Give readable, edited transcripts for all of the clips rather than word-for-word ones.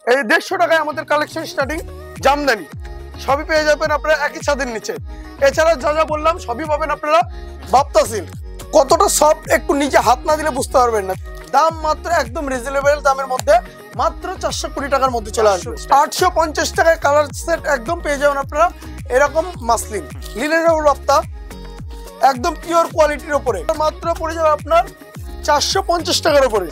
এই 150 টাকায় আমাদের কালেকশন স্টার্টিং জামদানি সবই পেয়ে যাবেন আপনারা একই ছাদের নিচে। এছাড়া যা যা বললাম সবই পাবেন আপনারা বাপ্তা সিল্ক। কতটা সফট একটু নিজে হাত না দিলে বুঝতে পারবেন না। দাম মাত্র একদম রিজনেবল দামের মধ্যে, মাত্র 420 টাকার মধ্যে চলে আসবে। 850 টাকায় কালার সেট একদম পেয়ে যাবেন আপনারা এরকম মাসলিন লিনেনের বাপ্তা একদম পিওর কোয়ালিটির উপরে, মাত্র পড়ে যাবে আপনার 450 টাকার উপরে।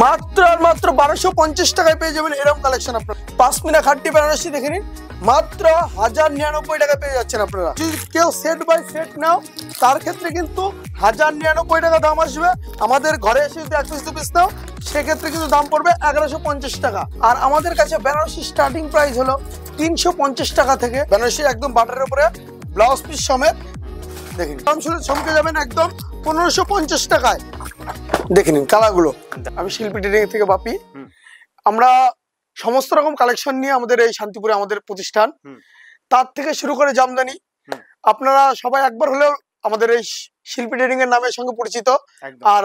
মাত্র আর মাত্র 1250 টাকায় পেয়ে যাবেন এরকম কালেকশন আপনারা। পাশমিনা খাট্টি বেনারসি দেখে নিন, মাত্র 1099 টাকায় পেয়ে যাচ্ছেন আপনারা। যদি কেউ সেট বাই সেট নাও তার ক্ষেত্রে কিন্তু 1099 টাকা দাম আসবে। আমাদের ঘরে এসে যদি 1 পিস 2 পিস নাও সেক্ষেত্রে কিন্তু দাম পড়বে 1150 টাকা। আর আমাদের কাছে বেনারসি স্টার্টিং প্রাইস হলো 350 টাকা থেকে। বেনারসি একদম বাটারের উপরে ব্লাউজ পিস সমেত দেখেন দাম শুনে চমকে যাবেন একদম 1550 টাকায়। দেখে নিন কালারগুলো। আমি শিল্পী ট্রেডিং থেকে বাপি। আমরা সমস্ত রকম কালেকশন নিয়ে আমাদের এই শান্তিপুরে আমাদের প্রতিষ্ঠান, তার থেকে শুরু করে জামদানি। আপনারা সবাই একবার হলেও আমাদের এই শিল্পী ট্রেডিং এর নামের সঙ্গে পরিচিত। আর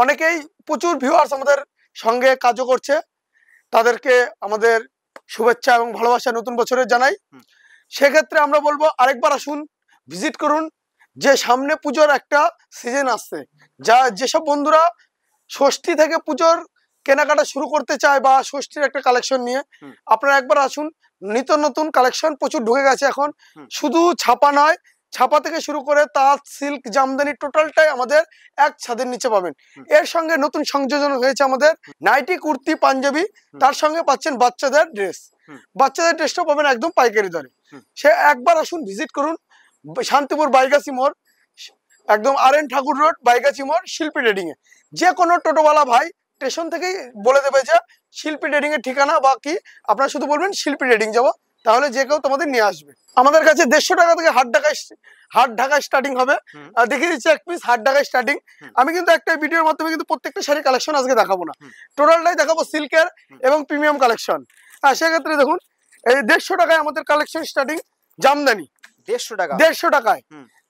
অনেকেই প্রচুর ভিউয়ার্স আমাদের সঙ্গে কাজও করছে, তাদেরকে আমাদের শুভেচ্ছা এবং ভালোবাসা নতুন বছরের জানাই। সেক্ষেত্রে আমরা বলবো আরেকবার আসুন, ভিজিট করুন। যে সামনে পুজোর একটা সিজন আসছে, যেসব বন্ধুরা ষষ্ঠী থেকে পুজোর কেনাকাটা শুরু করতে চায় বা ষষ্ঠীর একটা কালেকশন নিয়ে, আপনারা একবার আসুন। নিত্য নতুন কালেকশন প্রচুর ঢুকে গেছে এখন। শুধু ছাপা নয়, ছাপা থেকে শুরু করে তাঁত সিল্ক জামদানি টোটালটাই আমাদের এক ছাদের নিচে পাবেন। এর সঙ্গে নতুন সংযোজন হয়েছে আমাদের নাইটি, কুর্তি, পাঞ্জাবি, তার সঙ্গে পাচ্ছেন বাচ্চাদের ড্রেস। বাচ্চাদের ড্রেসটাও পাবেন একদম পাইকারি দরে। সে একবার আসুন, ভিজিট করুন। শান্তিপুর বাইগাছি মোড়, একদম RN ঠাকুর রোড, বাইগাছি মোড়, শিল্পী ট্রেডিং এ। যে কোনো টোটোওয়ালা ভাই স্টেশন থেকেই বলে দেবে যে শিল্পী ট্রেডিং এর ঠিকানা বা কি, আপনারা শুধু বলবেন শিল্পী ট্রেডিং যাবো, তাহলে যে কেউ তোমাদের নিয়ে আসবে। আমাদের কাছে 150 টাকা থেকে হাট ঢাকায় স্টার্টিং হবে। দেখিয়ে দিচ্ছি এক পিস হাট ঢাকায় স্টার্টিং। আমি কিন্তু একটা ভিডিওর মাধ্যমে কিন্তু প্রত্যেকটা শাড়ি কালেকশন আজকে দেখাবো না, টোটালটাই দেখাবো সিল্কের এবং প্রিমিয়াম কালেকশন। সেক্ষেত্রে দেখুন এই 150 টাকায় আমাদের কালেকশন স্টার্টিং জামদানি। 150 টাকায়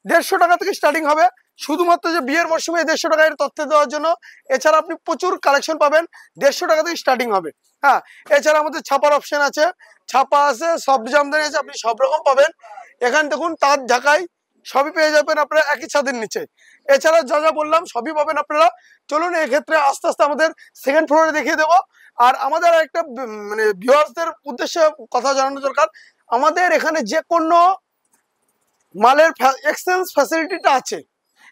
150 টাকা থেকে স্টার্টিং হবে। শুধুমাত্র যে বিয়ের মরশুমে 150 টাকায় তথ্য দেওয়ার জন্য। এছাড়া আপনি প্রচুর কালেকশন পাবেন, 150 টাকা থেকে স্টার্টিং হবে। হ্যাঁ, এছাড়া আমাদের ছাপার অপশন আছে, ছাপা আছে, সব জামদানি আছে, আপনি সব রকম পাবেন। এখানে দেখুন তাঁত ঢাকাই সবই পেয়ে যাবেন আপনারা একই ছাদের নিচে। এছাড়া যা যা বললাম সবই পাবেন আপনারা। চলুন এক্ষেত্রে আস্তে আস্তে আমাদের সেকেন্ড ফ্লোরে দেখিয়ে দেবো। আর আমাদের একটা মানে ভিউয়ার্সদের উদ্দেশ্যে কথা জানানো দরকার, আমাদের এখানে যে কোনো মালের এক্সচেঞ্জ ফ্যাসিলিটিটা আছে।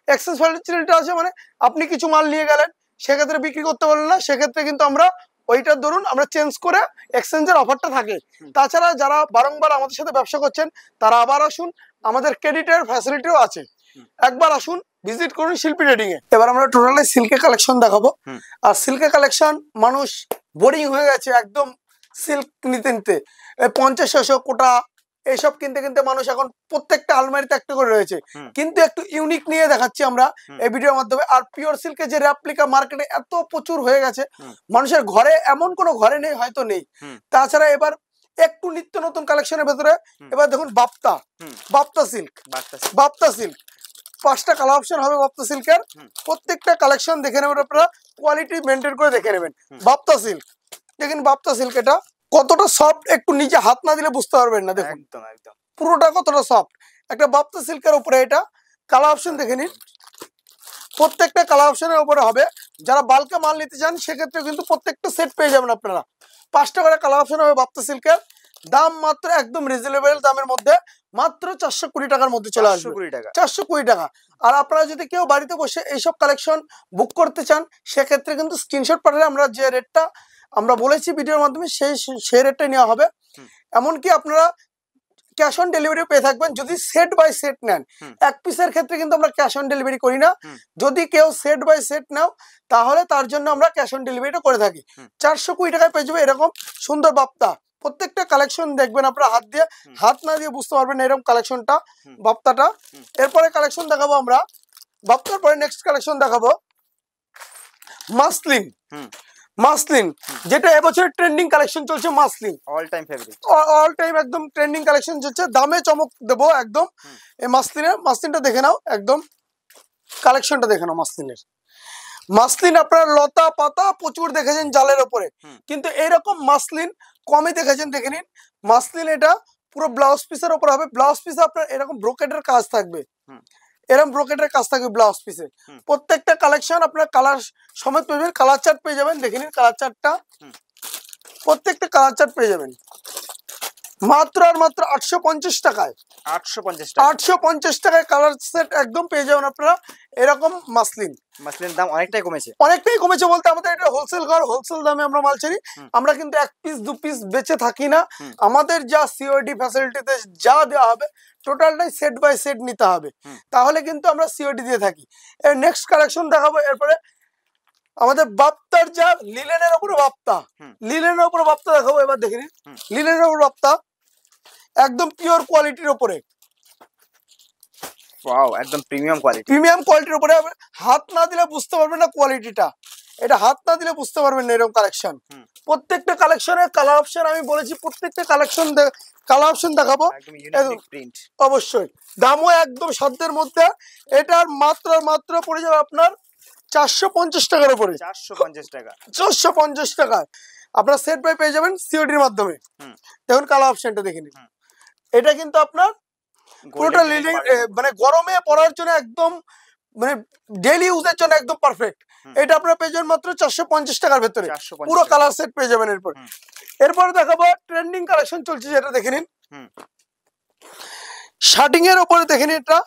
এক্সচেঞ্জ ফ্যাসিলিটিটা আছে মানে আপনি কিছু মাল নিয়ে গেলেন, সেক্ষেত্রে বিক্রি করতে পারলেন না, সেক্ষেত্রে কিন্তু আমরা ওইটার ধরুন আমরা চেঞ্জ করে এক্সচেঞ্জের অফারটা থাকে। তাছাড়া যারা বারংবার আমাদের সাথে ব্যবসা করছেন তারা আবার আসুন, আমাদের ক্রেডিটের ফ্যাসিলিটিও আছে। একবার আসুন, ভিজিট করুন শিল্পী ট্রেডিং এ। এবার আমরা টোটালি সিল্কের কালেকশন দেখাবো। আর সিল্কের কালেকশন মানুষ বোরিং হয়ে গেছে একদম সিল্ক নিতে নিতে। 50-600 কোটা এইসব কিনতে কিনতে মানুষ এখন প্রত্যেকটা আলমারিতে একটা করে রয়েছে। কিন্তু একটু ইউনিক নিয়ে দেখাচ্ছি আমরা এই ভিডিওর মাধ্যমে। আর পিওর সিল্কের যে রেপ্লিকা মার্কেটে এত প্রচুর হয়ে গেছে, মানুষের ঘরে এমন কোনো ঘরে নেই হয়তো নেই। তাছাড়া এবার একটু নিত্য নতুন কালেকশনের ভেতরে এবার দেখুন বাপ্তা সিল্ক 5টা কালার অপশন হবে বাপ্তা সিল্কের। প্রত্যেকটা কালেকশন দেখে নেবেন আপনারা, কোয়ালিটি মেনটেন করে দেখে নেবেন। বাপ্তা সিল্ক দেখেন, বাপ্তা সিল্ক এটা কতটা সফট একটু নিজে হাত না দিলে বুঝতে পারবেন না। দেখুন একদম পুরোটা কতটা সফট একটা বাপ্তা সিল্কের উপরে। এটা কালার অপশন দেখে নিন, প্রত্যেকটা কালার অপশনের উপরে হবে। যারা বাল্কে মাল নিতে চান সেক্ষেত্রে কিন্তু প্রত্যেকটা সেট পেয়ে যাবেন আপনারা। 5টা করে কালার অপশন হবে বাপ্তা সিল্কের। দাম মাত্র একদম রিজনেবল দামের মধ্যে, মাত্র 420 টাকার মধ্যে চলে আসবে। 420 টাকা। আর আপনারা যদি কেউ বাড়িতে বসে এইসব কালেকশন বুক করতে চান সেক্ষেত্রে কিন্তু স্ক্রিনশট পাঠালে আমরা যে রেটটা আমরা বলেছি ভিডিওর মাধ্যমে সেই রেটটাই নেওয়া হবে। এমনকি আপনারা ক্যাশ অন ডেলিভারি পেয়ে থাকবেন যদি সেট বাই সেট নেন। এক পিসের ক্ষেত্রে কিন্তু আমরা ক্যাশ অন ডেলিভারি করি না। যদি কেউ সেট বাই সেট নাও তাহলে তার জন্য আমরা ক্যাশ অন ডেলিভারিটা করে থাকি। 420 টাকায় পেয়ে যাবে এরকম সুন্দর বাপ্তা। প্রত্যেকটা কালেকশন দেখবেন আপনারা হাত না দিয়ে বুঝতে পারবেন এরকম কালেকশনটা বাপ্তাটা। এরপরে কালেকশন দেখাবো আমরা বাপ্তার পরে নেক্সট কালেকশন দেখাবো মাসলিন, যেটা এবছর ট্রেন্ডিং কালেকশন চলছে। মাসলিন অল টাইম একদম ট্রেন্ডিং কালেকশন চলছে। দামে চমক দেবো একদম। এই মাসলিনটা দেখে নাও, একদম কালেকশনটা দেখে নাও। মাসলিন আপনারা লতা পাতা প্রচুর দেখেছেন জালের উপরে, কিন্তু এরকম মাসলিন কমই দেখেছেন। দেখে নিন মাসলিন, এটা পুরো ব্লাউজ পিসের উপর হবে। ব্লাউজ পিসে আপনার এরকম ব্রোকেটের কাজ থাকবে, এরকম ব্রোকেটের কাজ থাকবে ব্লাউজ পিসে। প্রত্যেকটা কালেকশন আপনার কালার সমেত পেয়ে, কালার চার্ট পেয়ে যাবেন। দেখে নিন কালার চার্টটা, প্রত্যেকটা কালার চার্ট পেয়ে যাবেন মাত্র আর মাত্র 850 টাকায়। 850 টাকায় কালার সেট একদম পেয়ে যাবেন আপনারা। এরকম মাসলিন দাম অনেকটাই কমেছে, বলতে আমাদের এটা হোলসেল ঘর, হোলসেল দামে আমরা মাল ছাড়ি। আমরা কিন্তু এক পিস দু পিস বেচে থাকি না। আমাদের যা সিওডি ফ্যাসিলিটিতে যা দেওয়া হবে টোটালটাই সেট বাই সেট নিতে হবে, তাহলে কিন্তু আমরা সিওডি দিয়ে থাকি। এর নেক্সট কালেকশন দেখাবো। এরপরে আমাদের বাপ্তার যা লিলেনের উপরে বাপ্তা, লিলেনের উপরে বাপ্তা দেখাবো। এবার দেখে নিন লিলেনের উপর বাপ্তা একদম পিওর কোয়ালিটির উপরে, ওয়াও একদম প্রিমিয়াম কোয়ালিটির উপরে। হাত না দিলে বুঝতে পারবেন না কোয়ালিটিটা, এটা হাত না দিলে বুঝতে পারবেন না এরকম কালেকশন। প্রত্যেকটা কালেকশনের কালার অপশন আমি বলেছি, প্রত্যেকটা কালার অপশন দেখাবো অবশ্যই। দামও একদম সাধ্যের মধ্যে। এটার মাত্র পড়ে যাবে আপনার 450 টাকার উপরে। 450 টাকায় আপনার সেট বাই পেয়ে যাবেন সিওডির মাধ্যমে। দেখুন কালার অপশনটা দেখে নিন। এটা কিন্তু আপনার পুরোটা লিলিং, মানে গরমে পরার জন্য একদম, মানে ডেইলি ইউজের জন্য একদম পারফেক্ট। এটা আপনারা পেয়ে যাবেন মাত্র 450 টাকার ভেতরে, পুরো কালার সেট পেয়ে যাবেন। এরপরে দেখাবো ট্রেন্ডিং কালেকশন চলছে, যেটা দেখে নিন শার্টিং এর উপরে। দেখে নিন এটা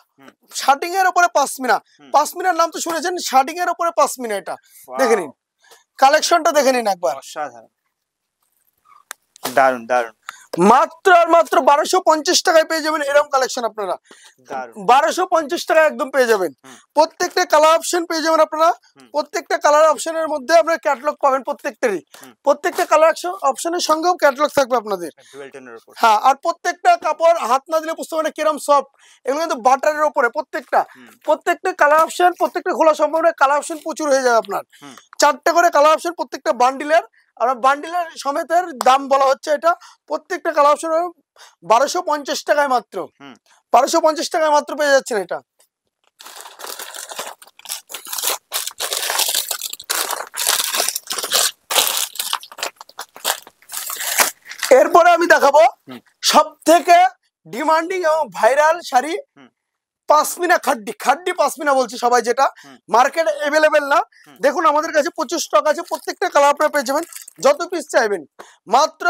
শার্টিং এর উপরে পাশমিনার নাম তো শুনেছেন, শার্টিং এর উপরে পাশমিনা। এটা দেখে নিন কালেকশনটা, দেখে নিন একবার, দারুন দারুন। মাত্র আর মাত্র 1250 টাকায় পেয়ে যাবেন এরকম কালেকশন আপনারা। 1250 টাকা একদম পেয়ে যাবেন। প্রত্যেকটা কালার অপশন পেয়ে যাবেন আপনারা। প্রত্যেকটা কালার অপশনের মধ্যে আপনারা ক্যাটালগ পাবেন প্রত্যেকটারই। প্রত্যেকটা কালার অপশনের সঙ্গেও ক্যাটালগ থাকবে আপনাদের। হ্যাঁ, আর প্রত্যেকটা কাপড় হাত না দিলে বুঝতে পারবেন কিরকম সফট। এগুলো কিন্তু বাটারের উপরে প্রত্যেকটা কালার অপশন, প্রত্যেকটা খোলা সম্ভব নয়। কালার অপশন প্রচুর হয়ে যাবে আপনার। 4টে করে কালার অপশন প্রত্যেকটা বান্ডিলের, আর বান্ডিলের সমেতের দাম বলা হচ্ছে এটা। প্রত্যেকটা কালার অপশন 1250 টাকায় মাত্র, 1250 টাকায় মাত্র পেয়ে যাচ্ছেন এটা। এরপরে আমি দেখাবো সব থেকে ডিমান্ডিং এবং ভাইরাল শাড়ি, পাশমিনা খাড্ডি পাশমিনা বলছি সবাই, যেটা মার্কেটে অ্যাভেলেবেল না। দেখুন আমাদের কাছে প্রচুর স্টক আছে। প্রত্যেকটা কালার আপনারা পেয়ে যাবেন, যত পিস চাইবেন। মাত্র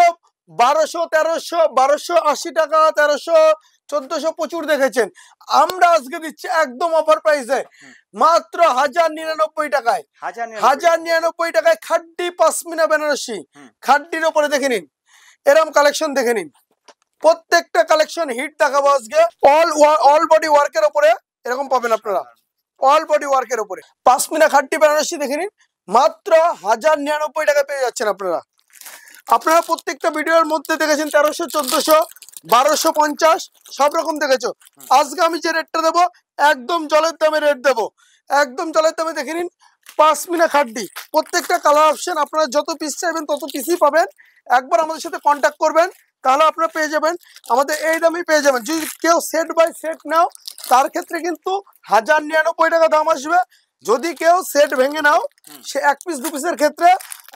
1200, 1300, 1280 টাকা, 1300, 1400 প্রচুর দেখেছেন। আমরা আজকে দিচ্ছি একদম অফার প্রাইসে মাত্র 1099 টাকায়। 1099 টাকায় খাড্ডি পাশমিনা বেনারসি, খাড্ডির উপরে দেখে নিন এরকম কালেকশন। দেখে নিন প্রত্যেকটা কালেকশন হিট দেখাবো আজকে। অল বডি ওয়ার্কের উপরে এরকম পাবেন আপনারা, অল বডি ওয়ার্কের উপরে পাশমিনা খাড্ডি বেনারসি। দেখে নিন মাত্র 1099 টাকা পেয়ে যাচ্ছেন আপনারা। আপনারা প্রত্যেকটা ভিডিওর মধ্যে দেখেছেন 1300, 1400, 1250 সব রকম দেখেছো। আজকে আমি যে রেটটা দেবো একদম জলের দামে রেট দেবো, একদম জলের দামে। দেখে নিন পাশমিনা খাড্ডি, প্রত্যেকটা কালার অপশন আপনারা যত পিস চাইবেন তত পিসই পাবেন। একবার আমাদের সাথে কন্ট্যাক্ট করবেন, তাহলে আপনারা পেয়ে যাবেন আমাদের এই দামই পেয়ে যাবেন। যদি কেউ সেট বাই সেট নাও তার ক্ষেত্রে কিন্তু 1099 টাকা দাম আসবে। যদি কেউ সেট ভেঙে নাও, সে এক পিস দু পিসের ক্ষেত্রে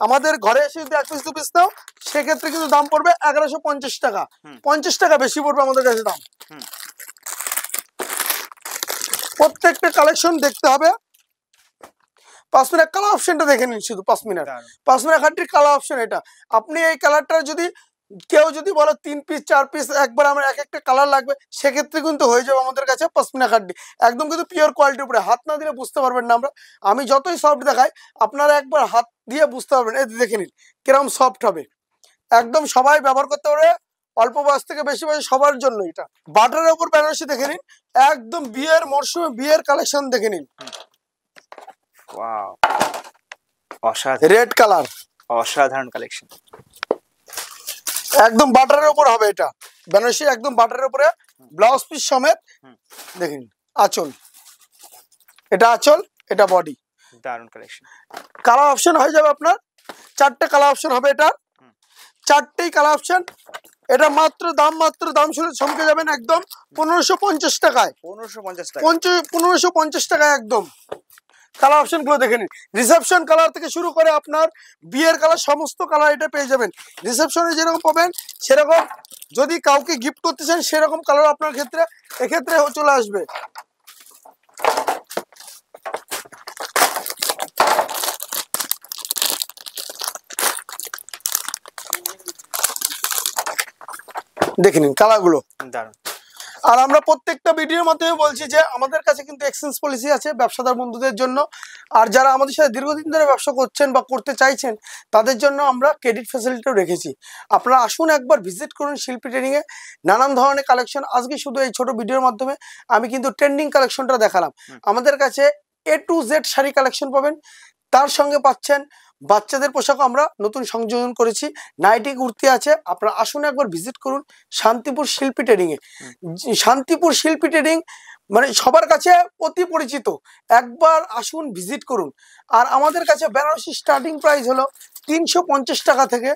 আমাদের ঘরে এসে যদি এক পিস দু পিস নাও সেক্ষেত্রে কিন্তু দাম পড়বে 1150 টাকা, 50 টাকা বেশি পড়বে আমাদের কাছে দাম। প্রত্যেকটা কালেকশন দেখতে হবে। পাশমিনা কালার অপশনটা দেখে নিন, শুধু পাশমিনা খাড্ডির কালার অপশন এটা। আপনি এই কালারটা যদি কেউ যদি বলো 3 পিস 4 পিস একবার আমার এক একটা কালার লাগবে, সেক্ষেত্রে কিন্তু হয়ে যাবে আমাদের কাছে পাশমিনা খাড্ডি। একদম কিন্তু পিওর কোয়ালিটির উপরে, হাত না দিলে বুঝতে পারবেন না। আমি যতই সফট দেখাই আপনারা একবার হাত দিয়ে বুঝতে পারবেন। এই দেখে নিন কিরকম সফট হবে, একদম সবাই ব্যবহার করতে পারবে, অল্প বয়স থেকে বেশি বয়স সবার জন্য। এটা বাটারের উপর বেনারসি দেখে নিন, একদম বিয়ের মরশুমে বিয়ের কালেকশন দেখে নিন। ওয়াও অসাধারণ, রেড কালার, অসাধারণ কালেকশন, একদম বাটারের উপর হবে এটা বেনারসি, একদম বাটারের উপরে ব্লাউজ পিস সমেত। দেখুন আঁচল, এটা আঁচল, এটা বডি। দারুণ কালেকশন। কালার অপশন হয়ে যাবে আপনার 4টে কালার অপশন হবে এটা, 4টেই কালার অপশন। এটা মাত্র দাম শুনে চমকে যাবেন একদম 1550 টাকায়। 1550 টাকায় একদম কালার অপশন গুলো দেখে নিন। রিসেপশন কালার থেকে শুরু করে আপনার বিয়ের কালার, সমস্ত কালার এটা পেয়ে যাবেন। রিসেপশনে যেরকম পাবেন সেরকম, যদি কাউকে গিফট করতে চান সেরকম কালার আপনার ক্ষেত্রে এক্ষেত্রে চলে আসবে। দেখে নিন কালারগুলো। দারুন। আর আমরা প্রত্যেকটা ভিডিওর মাধ্যমে বলছি যে আমাদের কাছে কিন্তু এক্সচেঞ্জ পলিসি আছে ব্যবসাদার বন্ধুদের জন্য। আর যারা আমাদের সাথে দীর্ঘদিন ধরে ব্যবসা করছেন বা করতে চাইছেন তাদের জন্য আমরা ক্রেডিট ফ্যাসিলিটিও রেখেছি। আপনারা আসুন একবার ভিজিট করুন শিল্পী ট্রেডিংয়ে, নানান ধরনের কালেকশন। আজকে শুধু এই ছোট ভিডিওর মাধ্যমে আমি কিন্তু ট্রেন্ডিং কালেকশনটা দেখালাম। আমাদের কাছে A to Z sari collection পাবেন, তার সঙ্গে পাচ্ছেন বাচ্চাদের পোশাক আমরা নতুন সংযোজন করেছি, নাইটি কুর্তি আছে। আপনারা আসুন একবার ভিজিট করুন শান্তিপুর শিল্পী ট্রেডিং এ। শান্তিপুর শিল্পী ট্রেডিং মানে সবার কাছে অতি পরিচিত, একবার আসুন ভিজিট করুন। আর আমাদের কাছে বেনারসি স্টার্টিং প্রাইস হলো 350 টাকা থেকে,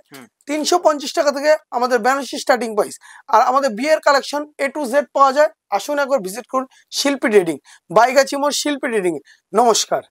350 টাকা থেকে আমাদের বেনারসি স্টার্টিং প্রাইস। আর আমাদের বিয়ের কালেকশন A to Z পাওয়া যায়। আসুন একবার ভিজিট করুন শিল্পী ট্রেডিং, বাইগাছি মোড় শিল্পী ট্রেডিং। নমস্কার।